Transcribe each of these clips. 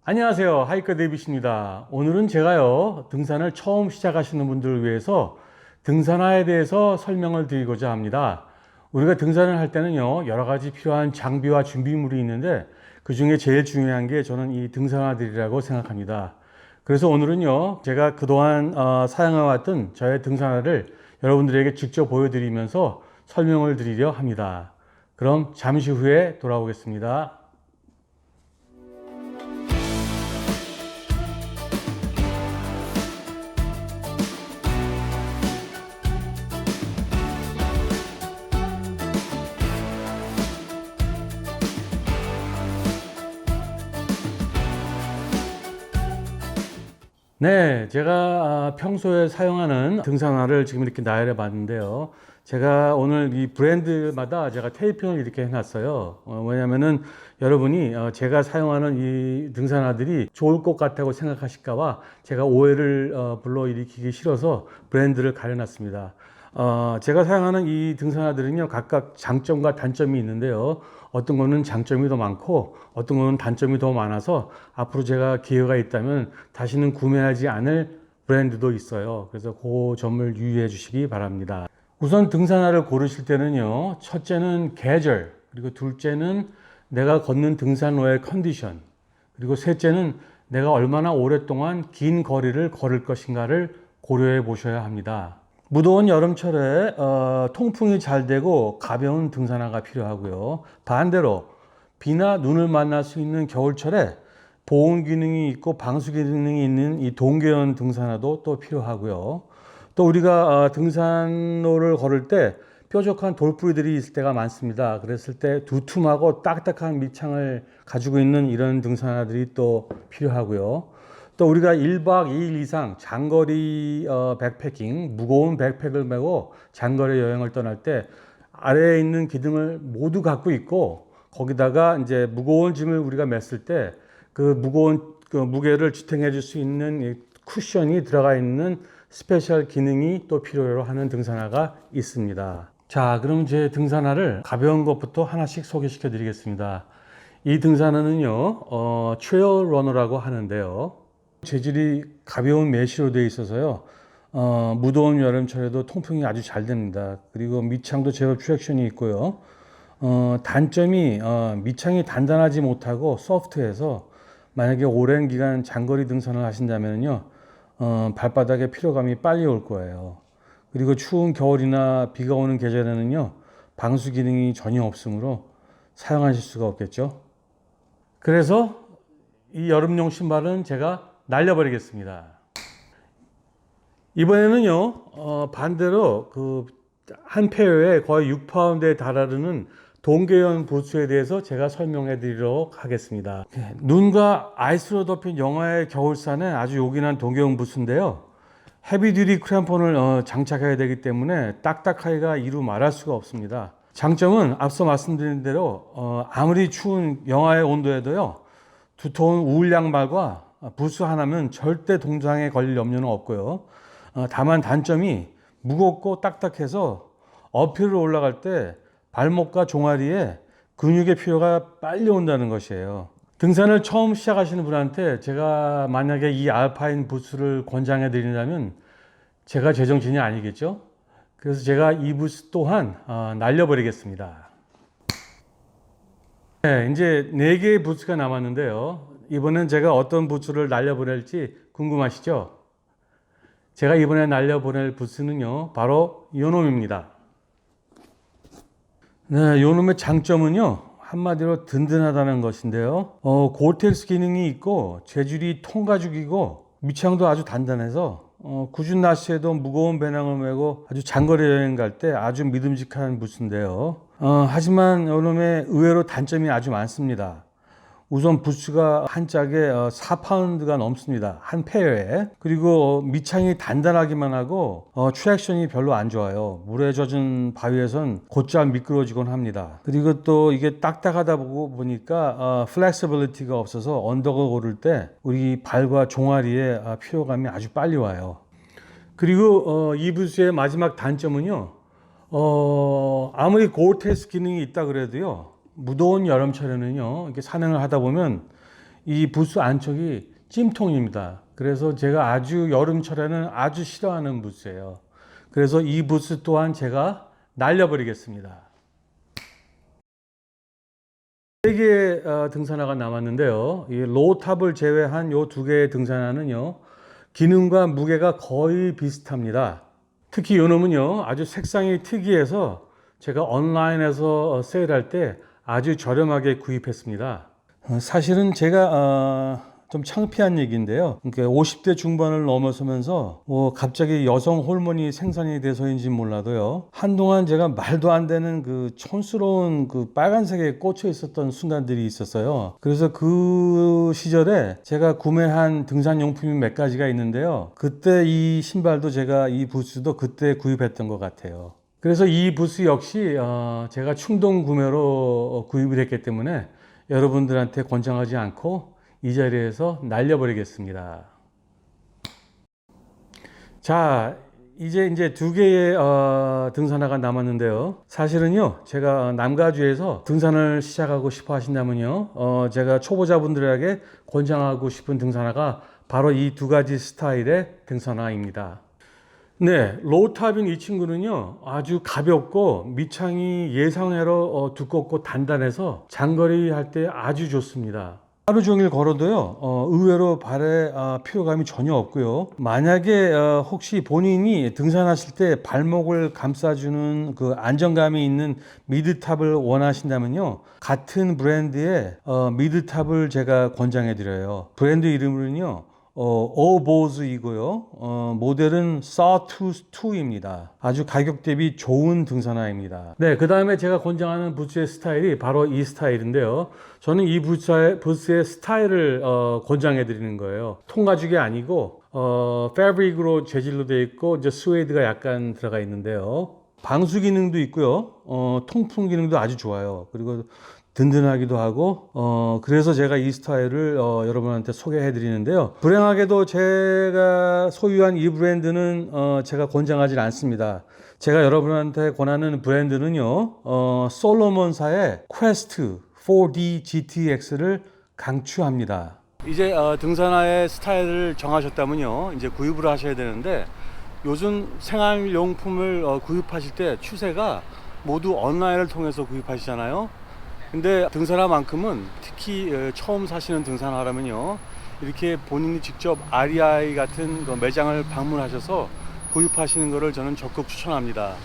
안녕하세요. 하이커 데이빗입니다. 오늘은 제가요, 등산을 처음 시작하시는 분들을 위해서 등산화에 대해서 설명을 드리고자 합니다. 우리가 등산을 할 때는요, 여러 가지 필요한 장비와 준비물이 있는데 그 중에 제일 중요한 게 저는 이 등산화들이라고 생각합니다. 그래서 오늘은요, 제가 그동안 사용해왔던 저의 등산화를 여러분들에게 직접 보여드리면서 설명을 드리려 합니다. 그럼 잠시 후에 돌아오겠습니다. 네, 제가 평소에 사용하는 등산화를 지금 이렇게 나열해 봤는데요. 제가 오늘 이 브랜드마다 제가 테이핑을 이렇게 해놨어요. 왜냐면은 여러분이 제가 사용하는 이 등산화들이 좋을 것 같다고 생각하실까봐 제가 오해를 불러일으키기 싫어서 브랜드를 가려놨습니다. 제가 사용하는 이 등산화들은요, 각각 장점과 단점이 있는데요. 어떤 거는 장점이 더 많고 어떤 거는 단점이 더 많아서 앞으로 제가 기회가 있다면 다시는 구매하지 않을 브랜드도 있어요. 그래서 그 점을 유의해 주시기 바랍니다. 우선 등산화를 고르실 때는요, 첫째는 계절, 그리고 둘째는 내가 걷는 등산로의 컨디션, 그리고 셋째는 내가 얼마나 오랫동안 긴 거리를 걸을 것인가를 고려해 보셔야 합니다. 무더운 여름철에 통풍이 잘 되고 가벼운 등산화가 필요하고요. 반대로 비나 눈을 만날 수 있는 겨울철에 보온 기능이 있고 방수 기능이 있는 이 동계형 등산화도 또 필요하고요. 또 우리가 등산로를 걸을 때 뾰족한 돌뿌리들이 있을 때가 많습니다. 그랬을 때 두툼하고 딱딱한 밑창을 가지고 있는 이런 등산화들이 또 필요하고요. 또 우리가 1박 2일 이상 장거리 백패킹, 무거운 백팩을 메고 장거리 여행을 떠날 때 아래에 있는 기둥을 모두 갖고 있고 거기다가 이제 무거운 짐을 우리가 맸을 때 그 무거운 그 무게를 지탱해 줄 수 있는 이 쿠션이 들어가 있는 스페셜 기능이 또 필요로 하는 등산화가 있습니다. 자, 그럼 제 등산화를 가벼운 것부터 하나씩 소개시켜 드리겠습니다. 이 등산화는요, 트레일 러너라고 하는데요. 재질이 가벼운 메쉬로 되어 있어서요, 무더운 여름철에도 통풍이 아주 잘 됩니다. 그리고 밑창도 제법 트랙션이 있고요. 단점이 밑창이 단단하지 못하고 소프트해서 만약에 오랜 기간 장거리 등산을 하신다면요, 발바닥에 피로감이 빨리 올 거예요. 그리고 추운 겨울이나 비가 오는 계절에는요, 방수 기능이 전혀 없으므로 사용하실 수가 없겠죠. 그래서 이 여름용 신발은 제가 날려버리겠습니다. 이번에는요, 반대로 그 한 페어에 거의 6파운드에 달하는 동계형 부츠에 대해서 제가 설명해 드리도록 하겠습니다. 눈과 아이스로 덮인 영하의 겨울산에 아주 요긴한 동계형 부츠인데요. 헤비듀티 크램폰을 장착해야 되기 때문에 딱딱하기가 이루 말할 수가 없습니다. 장점은 앞서 말씀드린 대로 아무리 추운 영하의 온도에도요, 두터운 울 양말과 부츠 하나면 절대 동상에 걸릴 염려는 없고요. 다만 단점이 무겁고 딱딱해서 어필을 올라갈 때 발목과 종아리에 근육의 필요가 빨리 온다는 것이에요. 등산을 처음 시작하시는 분한테 제가 만약에 이 알파인 부츠를 권장해 드린다면 제가 제정신이 아니겠죠? 그래서 제가 이 부츠 또한 날려버리겠습니다. 네, 이제 4개의 부츠가 남았는데요. 이번엔 제가 어떤 부츠를 날려보낼지 궁금하시죠? 제가 이번에 날려보낼 부츠는요, 바로 요놈입니다. 네, 요놈의 장점은요, 한마디로 든든하다는 것인데요. 고텍스 기능이 있고 재질이 통가죽이고 밑창도 아주 단단해서 궂은 날씨에도 무거운 배낭을 메고 아주 장거리 여행 갈 때 아주 믿음직한 부츠인데요. 하지만 요놈의 의외로 단점이 아주 많습니다. 우선 부츠가 한 짝에 4파운드가 넘습니다. 한 페어에. 그리고 밑창이 단단하기만 하고 트랙션이 별로 안 좋아요. 물에 젖은 바위에선 곧잘 미끄러지곤 합니다. 그리고 또 이게 딱딱하다 보니까 플렉시빌리티가 없어서 언덕을 오를 때 우리 발과 종아리에 피로감이 아주 빨리 와요. 그리고 이 부츠의 마지막 단점은요, 아무리 고어텍스 기능이 있다 그래도요, 무더운 여름철에는요, 이렇게 산행을 하다 보면 이 부스 안쪽이 찜통입니다. 그래서 제가 아주 여름철에는 아주 싫어하는 부스예요. 그래서 이 부스 또한 제가 날려버리겠습니다. 3개의 등산화가 남았는데요. 이 로우탑을 제외한 이 2개의 등산화는요, 기능과 무게가 거의 비슷합니다. 특히 이 놈은요, 아주 색상이 특이해서 제가 온라인에서 세일할 때 아주 저렴하게 구입했습니다. 사실은 제가 좀 창피한 얘기인데요. 그러니까 50대 중반을 넘어서면서 갑자기 여성 호르몬이 생산이 돼서인지 몰라도요. 한동안 제가 말도 안 되는 그 촌스러운 그 빨간색에 꽂혀 있었던 순간들이 있었어요. 그래서 그 시절에 제가 구매한 등산용품이 몇 가지가 있는데요. 그때 이 신발도 제가 이 부츠도 그때 구입했던 것 같아요. 그래서 이 부츠 역시 제가 충동 구매로 구입을 했기 때문에 여러분들한테 권장하지 않고 이 자리에서 날려버리겠습니다. 자, 이제 2개의 등산화가 남았는데요. 사실은요, 제가 남가주에서 등산을 시작하고 싶어 하신다면요, 제가 초보자분들에게 권장하고 싶은 등산화가 바로 이 2가지 스타일의 등산화입니다. 네, 로우탑인 이 친구는요, 아주 가볍고 밑창이 예상외로 두껍고 단단해서 장거리 할 때 아주 좋습니다. 하루 종일 걸어도요, 의외로 발에 피로감이 전혀 없고요. 만약에 혹시 본인이 등산하실 때 발목을 감싸주는 그 안정감이 있는 미드탑을 원하신다면요, 같은 브랜드의 미드탑을 제가 권장해 드려요. 브랜드 이름은요, 어보즈이고요. 모델은 사투2입니다. 아주 가격 대비 좋은 등산화입니다. 네, 그 다음에 제가 권장하는 부츠의 스타일이 바로 이 스타일인데요. 저는 이 부츠의 스타일을 권장해 드리는 거예요. 통가죽이 아니고 패브릭으로 재질로 되어 있고 이제 스웨이드가 약간 들어가 있는데요. 방수 기능도 있고요. 통풍 기능도 아주 좋아요. 그리고 든든하기도 하고 그래서 제가 이 스타일을 여러분한테 소개해 드리는데요. 불행하게도 제가 소유한 이 브랜드는 제가 권장하지 않습니다. 제가 여러분한테 권하는 브랜드는요, 솔로몬사의 퀘스트 4D GTX를 강추합니다. 이제 등산화의 스타일을 정하셨다면요, 이제 구입을 하셔야 되는데, 요즘 생활용품을 구입하실 때 추세가 모두 온라인을 통해서 구입하시잖아요. 근데 등산화만큼은 특히 처음 사시는 등산화라면요, 이렇게 본인이 직접 REI 같은 매장을 방문하셔서 구입하시는 것을 저는 적극 추천합니다.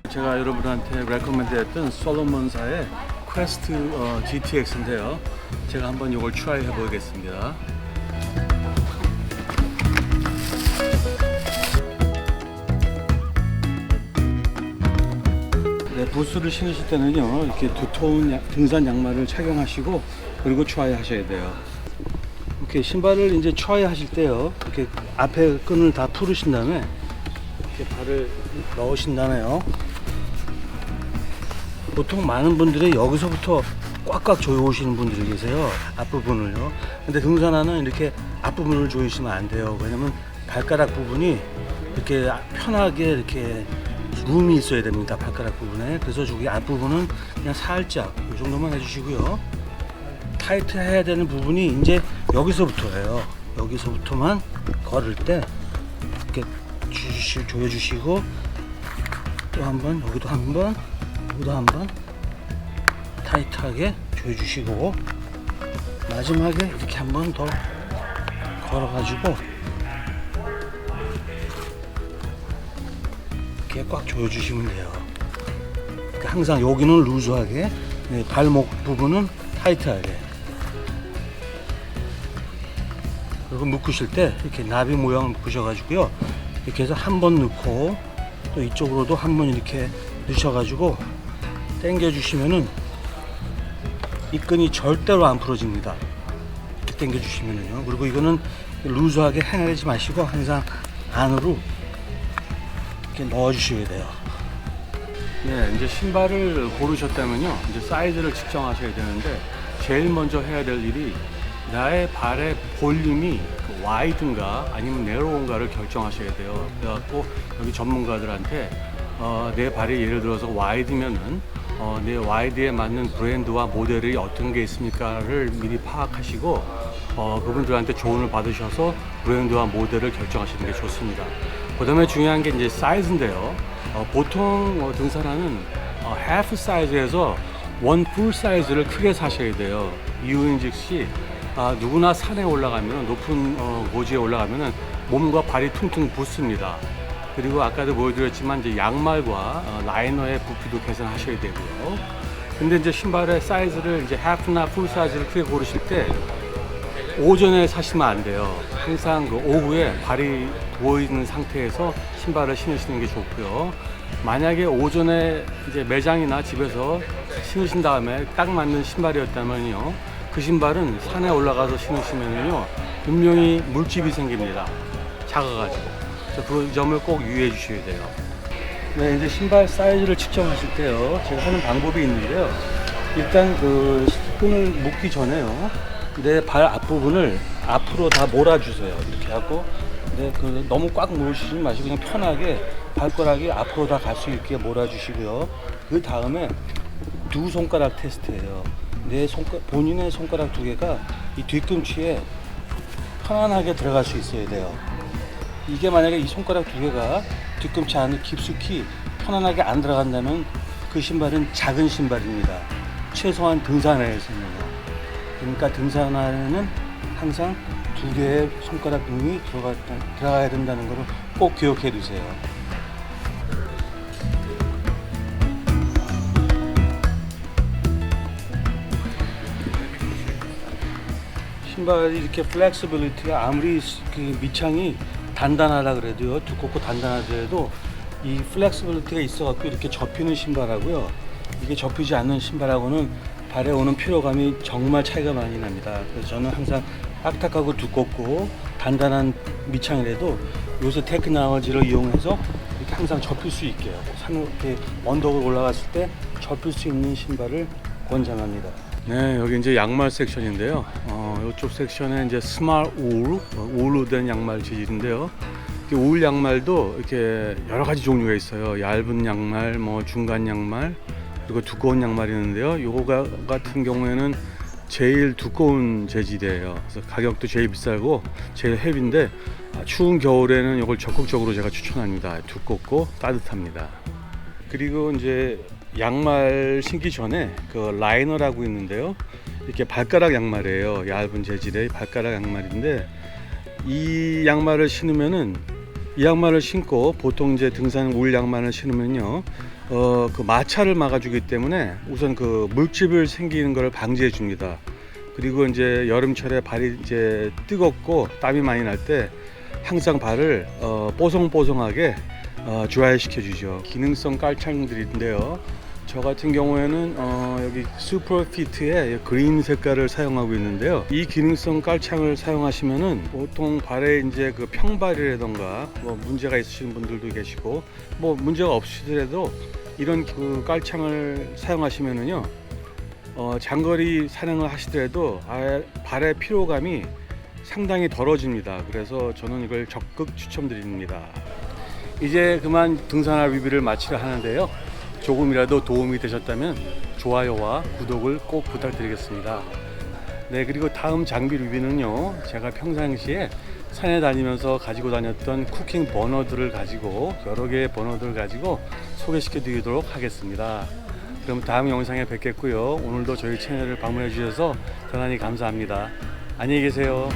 제가 여러분한테 레코멘드 했던 솔로몬사의 퀘스트 GTX인데요. 제가 한번 이걸 트라이 해보겠습니다. 네, 부츠를 신으실 때는요, 이렇게 두터운 등산 양말을 착용하시고 그리고 트라이 하셔야 돼요. 이렇게 신발을 이제 트라이 하실 때요, 이렇게 앞에 끈을 다 풀으신 다음에 이렇게 발을 넣으신 다음에요, 보통 많은 분들이 여기서부터 꽉꽉 조여오시는 분들이 계세요, 앞부분을요. 근데 등산화는 이렇게 앞부분을 조이시면 안 돼요. 왜냐면 발가락 부분이 이렇게 편하게 이렇게 룸이 있어야 됩니다, 발가락 부분에. 그래서 저기 앞부분은 그냥 살짝 이 정도만 해주시고요. 타이트 해야 되는 부분이 이제 여기서부터예요. 여기서부터만 걸을 때 이렇게 조여주시고, 또 한번 여기도 한번, 여기도 한번 타이트하게 조여주시고, 마지막에 이렇게 한번 더 걸어가지고 이렇게 꽉 조여주시면 돼요. 그러니까 항상 여기는 루즈하게, 발목 부분은 타이트하게. 그리고 묶으실 때 이렇게 나비 모양을 묶으셔가지고요, 이렇게 해서 한 번 넣고 또 이쪽으로도 한 번 이렇게 넣으셔가지고 당겨 주시면은 이 끈이 절대로 안 풀어집니다. 이렇게 당겨 주시면은요. 그리고 이거는 루즈하게 해내지 마시고 항상 안으로 이렇게 넣어 주셔야 돼요. 네, 이제 신발을 고르셨다면요, 이제 사이즈를 측정하셔야 되는데 제일 먼저 해야 될 일이 나의 발의 볼륨이 와이드인가 아니면 네로운가를 결정하셔야 돼요. 그래갖고 여기 전문가들한테 내 발이 예를 들어서 와이드면은 내 와이드에 맞는 브랜드와 모델이 어떤 게 있습니까를 미리 파악하시고 그분들한테 조언을 받으셔서 브랜드와 모델을 결정하시는 게 좋습니다. 그 다음에 중요한 게 이제 사이즈인데요. 보통 등산화는 half 사이즈에서 원 풀 사이즈를 크게 사셔야 돼요. 이유인즉시 누구나 산에 올라가면 높은 고지에 올라가면은 몸과 발이 퉁퉁 붓습니다. 그리고 아까도 보여드렸지만 이제 양말과 라이너의 부피도 계산하셔야 되고요. 근데 이제 신발의 사이즈를 이제 half나 풀 사이즈를 크게 고르실 때 오전에 사시면 안 돼요. 항상 그 오후에 발이 부어 있는 상태에서 신발을 신으시는 게 좋고요. 만약에 오전에 이제 매장이나 집에서 신으신 다음에 딱 맞는 신발이었다면요, 그 신발은 산에 올라가서 신으시면요 분명히 물집이 생깁니다. 작아가지고. 그래서 그 점을 꼭 유의해 주셔야 돼요. 네, 이제 신발 사이즈를 측정하실 때요, 제가 하는 방법이 있는데요. 일단 그 끈을 묶기 전에요, 내 발 앞부분을 앞으로 다 몰아주세요. 이렇게 하고, 그 너무 꽉 몰으시지 마시고 그냥 편하게 발가락이 앞으로 다 갈 수 있게 몰아주시고요. 그 다음에 두 손가락 테스트예요. 본인의 손가락 두 개가 이 뒤꿈치에 편안하게 들어갈 수 있어야 돼요. 이게 만약에 이 손가락 두 개가 뒤꿈치 안에 깊숙이 편안하게 안 들어간다면 그 신발은 작은 신발입니다. 최소한 등산화에서는요. 그러니까 등산화에는 항상 두 개의 손가락 눈이 들어가야 된다는 것을 꼭 기억해 두세요. 신발이 이렇게 플렉시빌리티가 아무리 그 밑창이 단단하다 그래도요, 두껍고 단단하더라도 이 플렉시빌리티가 있어갖고 이렇게 접히는 신발하고요, 이게 접히지 않는 신발하고는 발에 오는 피로감이 정말 차이가 많이 납니다. 그래서 저는 항상 딱딱하고 두껍고 단단한 밑창이라도 요새 테크놀로지를 이용해서 이렇게 항상 접힐 수 있게 산 이렇게 언덕을 올라갔을 때 접힐 수 있는 신발을 권장합니다. 네, 여기 이제 양말 섹션인데요. 이쪽 섹션에 이제 스몰 울로 된 양말 재질인데요. 울 양말도 이렇게 여러 가지 종류가 있어요. 얇은 양말, 뭐 중간 양말, 그리고 두꺼운 양말이 있는데요. 요거 같은 경우에는 제일 두꺼운 재질이에요. 그래서 가격도 제일 비싸고 제일 헤비인데 추운 겨울에는 이걸 적극적으로 제가 추천합니다. 두껍고 따뜻합니다. 그리고 이제 양말 신기 전에 그 라이너라고 있는데요. 이렇게 발가락 양말이에요. 얇은 재질의 발가락 양말인데 이 양말을 신으면은 이 양말을 신고 보통 이제 등산 울 양말을 신으면요, 그 마찰을 막아주기 때문에 우선 그 물집을 생기는 것을 방지해 줍니다. 그리고 이제 여름철에 발이 이제 뜨겁고 땀이 많이 날 때 항상 발을 뽀송뽀송하게 드라이 시켜주죠. 기능성 깔창들인데요. 저 같은 경우에는 여기 슈퍼피트의 그린 색깔을 사용하고 있는데요. 이 기능성 깔창을 사용하시면은 보통 발에 이제 그 평발이라던가 뭐 문제가 있으신 분들도 계시고 뭐 문제가 없으시더라도 이런 그 깔창을 사용하시면은요, 장거리 산행을 하시더라도 발의 피로감이 상당히 덜어집니다. 그래서 저는 이걸 적극 추천드립니다. 이제 그만 등산화 리뷰를 마치려 하는데요. 조금이라도 도움이 되셨다면 좋아요와 구독을 꼭 부탁드리겠습니다. 네, 그리고 다음 장비 리뷰는요, 제가 평상시에 산에 다니면서 가지고 다녔던 쿠킹 버너들을 가지고 여러 개의 버너들을 가지고 소개시켜 드리도록 하겠습니다. 그럼 다음 영상에 뵙겠고요. 오늘도 저희 채널을 방문해 주셔서 대단히 감사합니다. 안녕히 계세요.